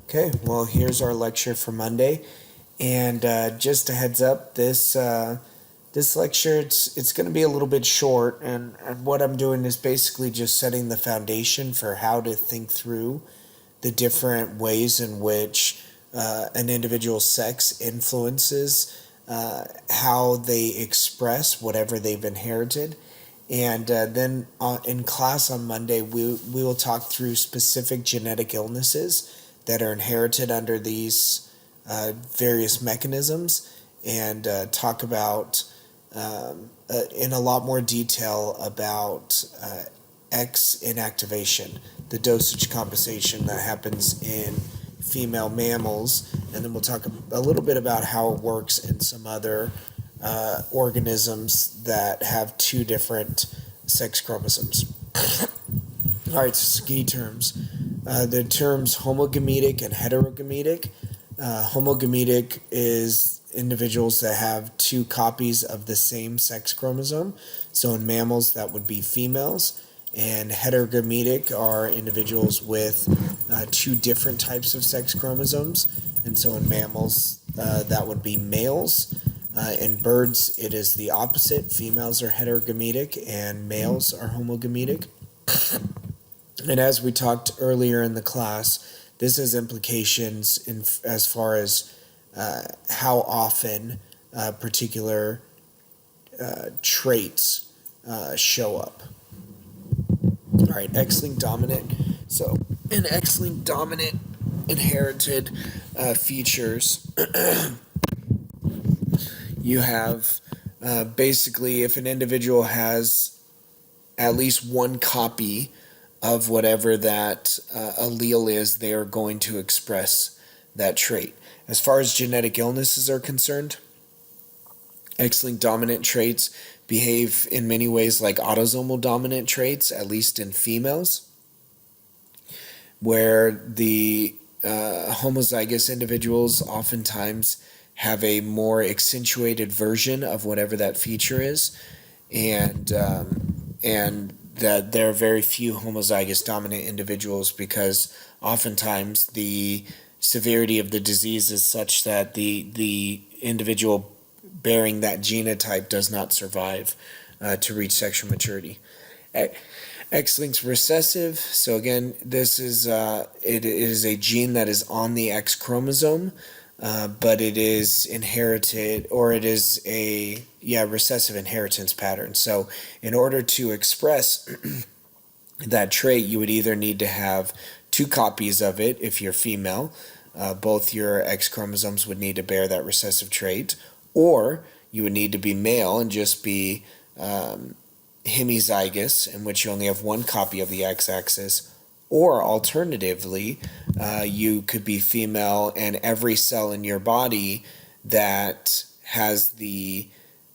Okay, well, here's our lecture for Monday, and just a heads up, this lecture it's going to be a little bit short, and what I'm doing is basically just setting the foundation for how to think through the different ways in which an individual's sex influences how they express whatever they've inherited. And then in class on Monday, we will talk through specific genetic illnesses that are inherited under these various mechanisms, and talk about in a lot more detail about X inactivation, the dosage compensation that happens in female mammals, and then we'll talk a little bit about how it works in some other organisms that have two different sex chromosomes. All right, so key terms. The terms homogametic and heterogametic. Homogametic is individuals that have two copies of the same sex chromosome. So in mammals, that would be females. And heterogametic are individuals with two different types of sex chromosomes. And so in mammals, that would be males. In birds, it is the opposite. Females are heterogametic and males are homogametic. And as we talked earlier in the class, this has implications in as far as how often particular traits show up. All right, X-linked dominant. So in X-linked dominant inherited features, you have basically if an individual has at least one copy of whatever that allele is, they are going to express that trait. As far as genetic illnesses are concerned, X-linked dominant traits behave in many ways like autosomal dominant traits, at least in females, where the homozygous individuals oftentimes have a more accentuated version of whatever that feature is, and that there are very few homozygous dominant individuals because oftentimes the severity of the disease is such that the individual bearing that genotype does not survive to reach sexual maturity. X-linked recessive. So again, this is it is a gene that is on the X chromosome, but it is inherited, or it is a recessive inheritance pattern. So in order to express that trait, you would either need to have two copies of it if you're female. Both your X chromosomes would need to bear that recessive trait, or you would need to be male and just be hemizygous, in which you only have one copy of the X-axis, or alternatively, you could be female and every cell in your body that has the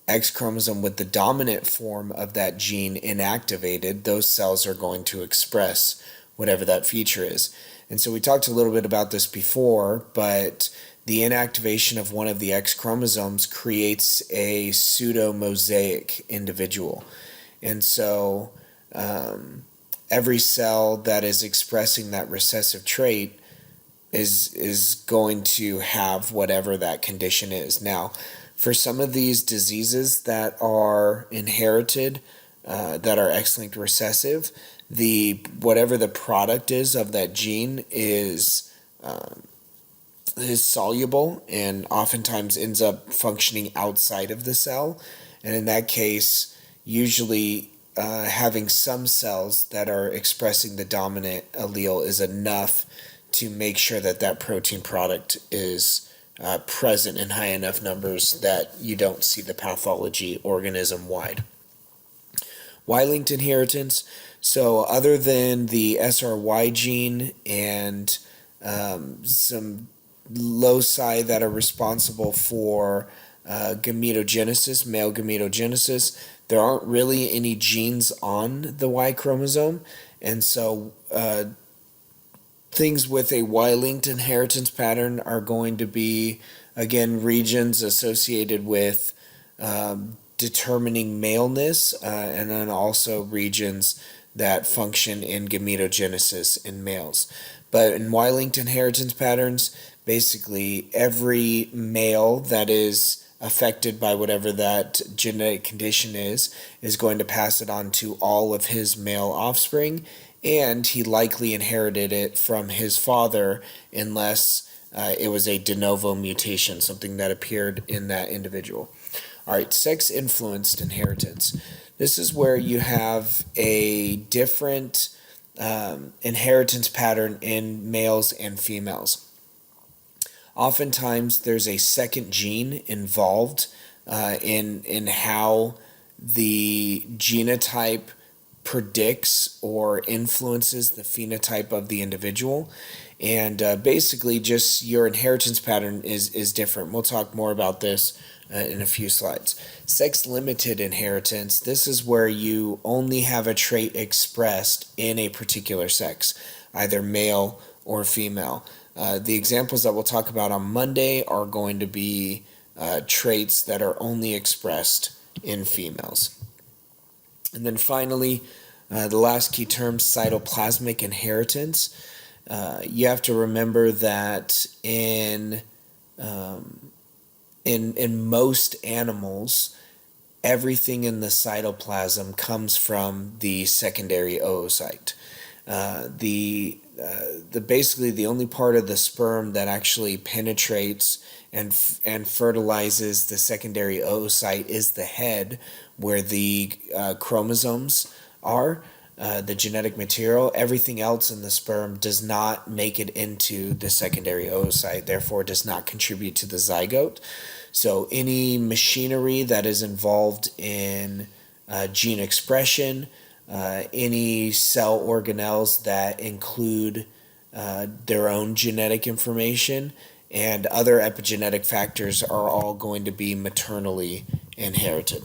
X chromosome with the dominant form of that gene inactivated, those cells are going to express whatever that feature is. And so we talked a little bit about this before, but the inactivation of one of the X chromosomes creates a pseudo-mosaic individual. And so every cell that is expressing that recessive trait is going to have whatever that condition is. Now, for some of these diseases that are inherited, that are X-linked recessive, whatever the product is of that gene is soluble and oftentimes ends up functioning outside of the cell. And in that case, usually having some cells that are expressing the dominant allele is enough to make sure that that protein product is present in high enough numbers that you don't see the pathology organism-wide. Y-linked inheritance. So other than the SRY gene and some loci that are responsible for gametogenesis, male gametogenesis, there aren't really any genes on the Y chromosome, and so things with a Y-linked inheritance pattern are going to be, again, regions associated with determining maleness, and then also regions that function in gametogenesis in males. But in Y-linked inheritance patterns, basically every male that is affected by whatever that genetic condition is going to pass it on to all of his male offspring, and he likely inherited it from his father unless it was a de novo mutation, something that appeared in that individual. All right, sex-influenced inheritance. This is where you have a different inheritance pattern in males and females. Oftentimes, there's a second gene involved in how the genotype predicts or influences the phenotype of the individual. And basically, just your inheritance pattern is different. We'll talk more about this in a few slides. Sex-limited inheritance. This is where you only have a trait expressed in a particular sex, either male or female. The examples that we'll talk about on Monday are going to be traits that are only expressed in females. And then finally, the last key term, cytoplasmic inheritance. You have to remember that in most animals, everything in the cytoplasm comes from the secondary oocyte. Basically the only part of the sperm that actually penetrates and fertilizes the secondary oocyte is the head, where the chromosomes are, the genetic material. Everything else in the sperm does not make it into the secondary oocyte, therefore does not contribute to the zygote. So any machinery that is involved in gene expression, any cell organelles that include their own genetic information, and other epigenetic factors are all going to be maternally inherited.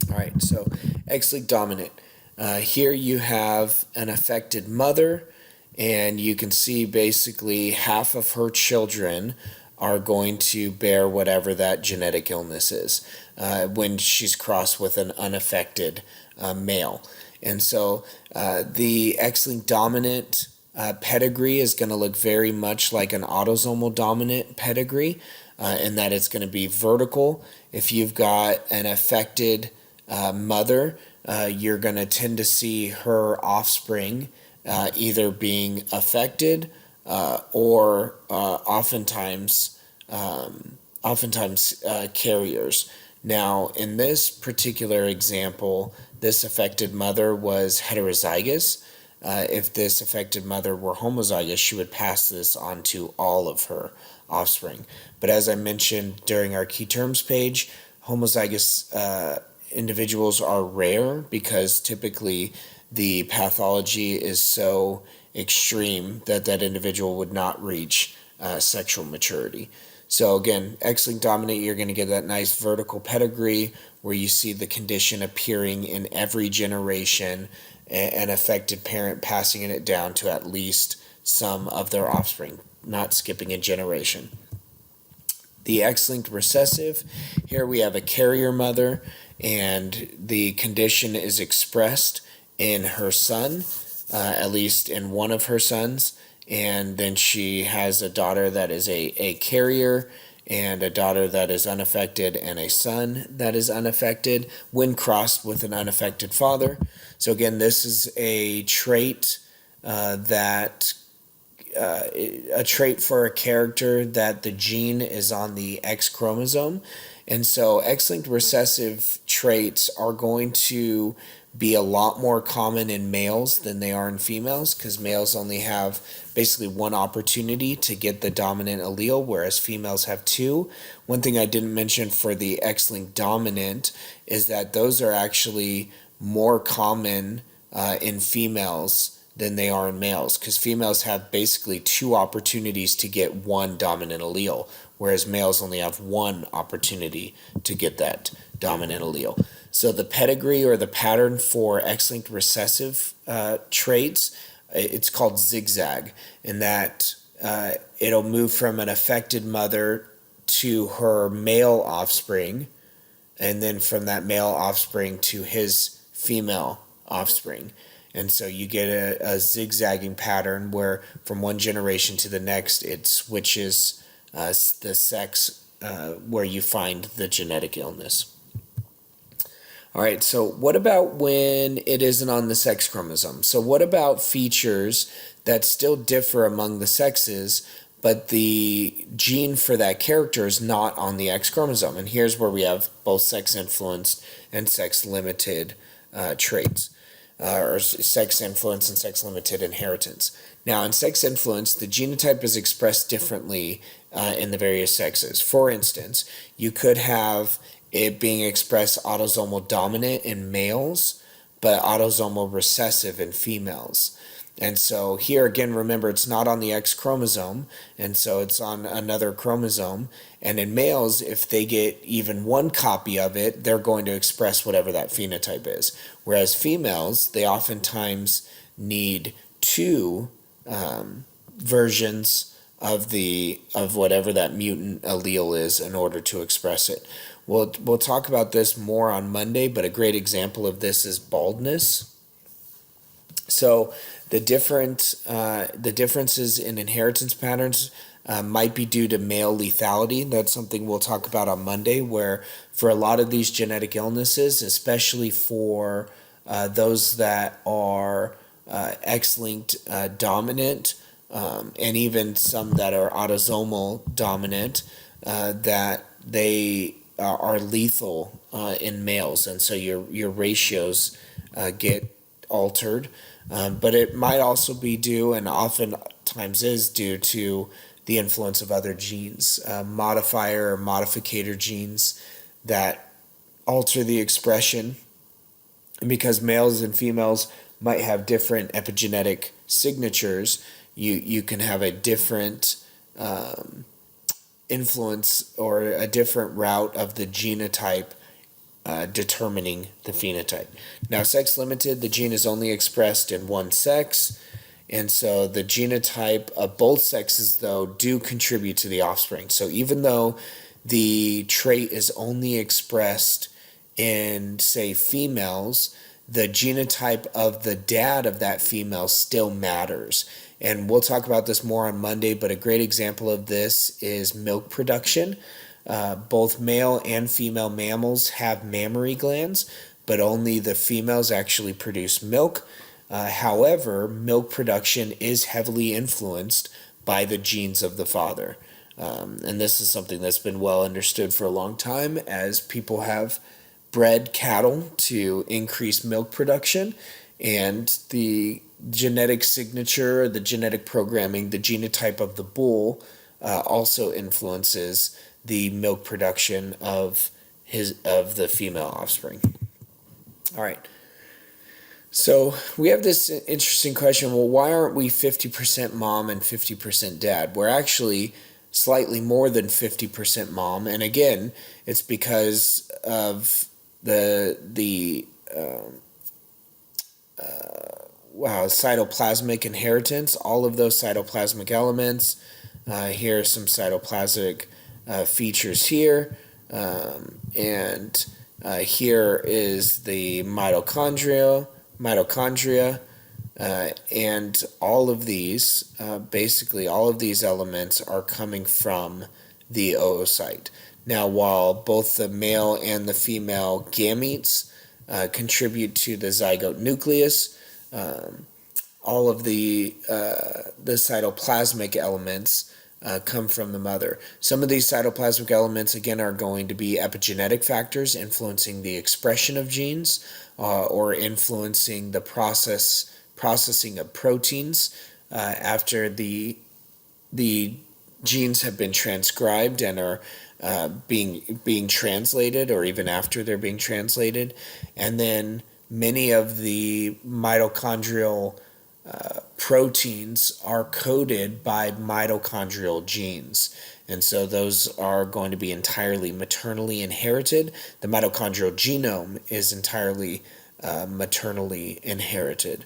All right, so X-linked dominant. Here you have an affected mother, and you can see basically half of her children are going to bear whatever that genetic illness is when she's crossed with an unaffected male. And so the X-linked dominant pedigree is going to look very much like an autosomal dominant pedigree, in that it's going to be vertical. If you've got an affected mother, you're going to tend to see her offspring either being affected or oftentimes carriers. Now, in this particular example, this affected mother was heterozygous. If this affected mother were homozygous, she would pass this on to all of her offspring. But as I mentioned during our key terms page, homozygous individuals are rare because typically the pathology is so extreme that that individual would not reach sexual maturity. So again, X-linked dominant, you're going to get that nice vertical pedigree where you see the condition appearing in every generation, an affected parent passing it down to at least some of their offspring, not skipping a generation. The X-linked recessive, here we have a carrier mother, and the condition is expressed in her son, at least in one of her sons, and then she has a daughter that is a carrier, and a daughter that is unaffected, and a son that is unaffected when crossed with an unaffected father. So again, this is a trait a trait for a character that the gene is on the X chromosome. And so X-linked recessive traits are going to be a lot more common in males than they are in females, because males only have basically one opportunity to get the dominant allele, whereas females have two. One thing I didn't mention for the X-linked dominant is that those are actually more common in females than they are in males, because females have basically two opportunities to get one dominant allele, whereas males only have one opportunity to get that dominant allele. So the pedigree or the pattern for X-linked recessive traits, it's called zigzag, in that it'll move from an affected mother to her male offspring, and then from that male offspring to his female offspring. And so you get a zigzagging pattern where from one generation to the next it switches the sex where you find the genetic illness. All right, so what about when it isn't on the sex chromosome? So what about features that still differ among the sexes, but the gene for that character is not on the X chromosome? And here's where we have both sex-influenced and sex-limited traits, or sex-influenced and sex-limited inheritance. Now, in sex-influence, the genotype is expressed differently in the various sexes. For instance, you could have it being expressed autosomal dominant in males, but autosomal recessive in females. And so here again, remember, it's not on the X chromosome, and so it's on another chromosome. And in males, if they get even one copy of it, they're going to express whatever that phenotype is. Whereas females, they oftentimes need two versions of whatever that mutant allele is in order to express it. We'll talk about this more on Monday, but a great example of this is baldness. So the differences in inheritance patterns might be due to male lethality. That's something we'll talk about on Monday, where for a lot of these genetic illnesses, especially for those that are X-linked dominant, and even some that are autosomal dominant, that they are lethal in males, and so your ratios get altered. But it might also be due, and oftentimes is due to the influence of other genes, modifier or modificator genes that alter the expression. And because males and females might have different epigenetic signatures, you can have a different influence or a different route of the genotype determining the phenotype. Now, sex limited, the gene is only expressed in one sex, and so the genotype of both sexes, though, do contribute to the offspring. So even though the trait is only expressed in, say, females, the genotype of the dad of that female still matters. And we'll talk about this more on Monday, but a great example of this is milk production. Both male and female mammals have mammary glands, but only the females actually produce milk. However, milk production is heavily influenced by the genes of the father. And this is something that's been well understood for a long time, as people have bred cattle to increase milk production, and the genetic signature, the genetic programming, the genotype of the bull also influences the milk production of the female offspring. All right. So we have this interesting question. Well, why aren't we 50% mom and 50% dad? We're actually slightly more than 50% mom, and again, it's because of the cytoplasmic inheritance. All of those cytoplasmic elements. Here are some cytoplasmic features here, and here is the mitochondria, and all of these, basically all of these elements are coming from the oocyte. Now, while both the male and the female gametes contribute to the zygote nucleus, all of the cytoplasmic elements come from the mother. Some of these cytoplasmic elements, again, are going to be epigenetic factors influencing the expression of genes or influencing the processing of proteins after the genes have been transcribed and are being translated, or even after they're being translated. And then many of the mitochondrial proteins are coded by mitochondrial genes, and so those are going to be entirely maternally inherited. The mitochondrial genome is entirely maternally inherited,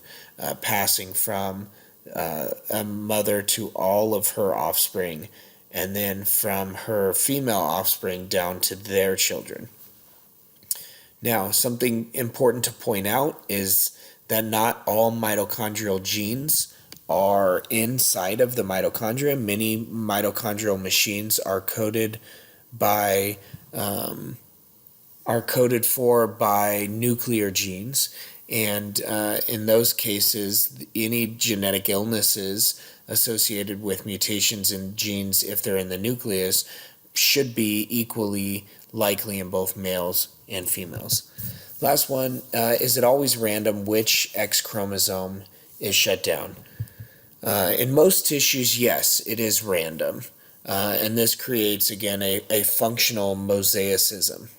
passing from a mother to all of her offspring, and then from her female offspring down to their children. Now, something important to point out is that not all mitochondrial genes are inside of the mitochondria. Many mitochondrial machines are coded by are coded for by nuclear genes, and in those cases, any genetic illnesses associated with mutations in genes, if they're in the nucleus, should be equally likely in both males and females. Last one, is it always random which X chromosome is shut down? In most tissues, yes, it is random. And this creates, again, a functional mosaicism,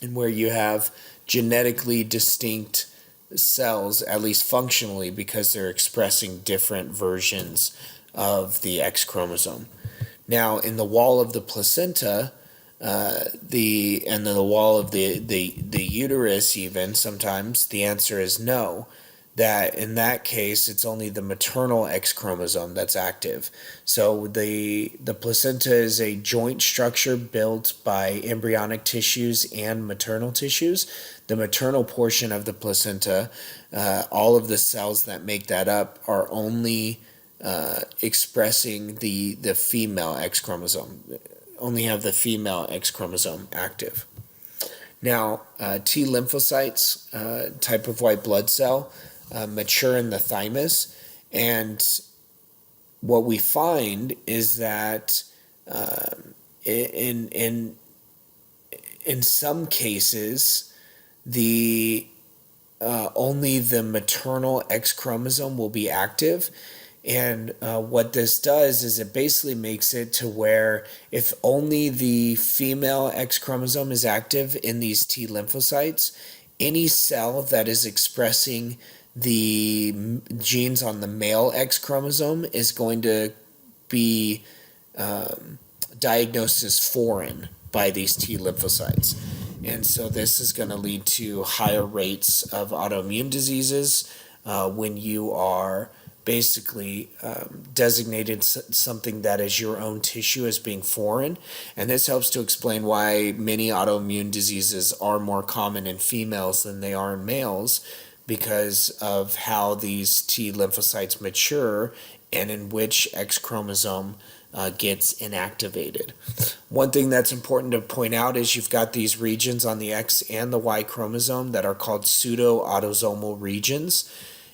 and where you have genetically distinct cells, at least functionally, because they're expressing different versions of the X chromosome. Now, in the wall of the placenta, and then the wall of the uterus, even sometimes the answer is no. That in that case, it's only the maternal X chromosome that's active. So the placenta is a joint structure built by embryonic tissues and maternal tissues. The maternal portion of the placenta, all of the cells that make that up are only expressing the female X chromosome, only have the female X chromosome active. Now, T lymphocytes, type of white blood cell, mature in the thymus, and what we find is that in some cases, the only the maternal X chromosome will be active. And what this does is it basically makes it to where if only the female X chromosome is active in these T lymphocytes, any cell that is expressing the genes on the male X chromosome is going to be diagnosed as foreign by these T lymphocytes. And so this is going to lead to higher rates of autoimmune diseases when you are basically designated something that is your own tissue as being foreign. And this helps to explain why many autoimmune diseases are more common in females than they are in males, because of how these T lymphocytes mature and in which X chromosome gets inactivated. One thing that's important to point out is you've got these regions on the X and the Y chromosome that are called pseudo-autosomal regions,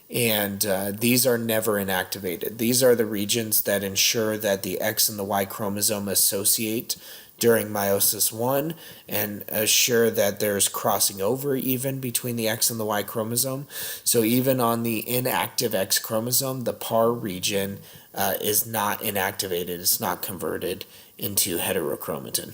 and these are never inactivated. These are the regions that ensure that the X and the Y chromosome associate during meiosis 1 and assure that there's crossing over even between the X and the Y chromosome. So even on the inactive X chromosome, the PAR region is not inactivated. It's not converted into heterochromatin.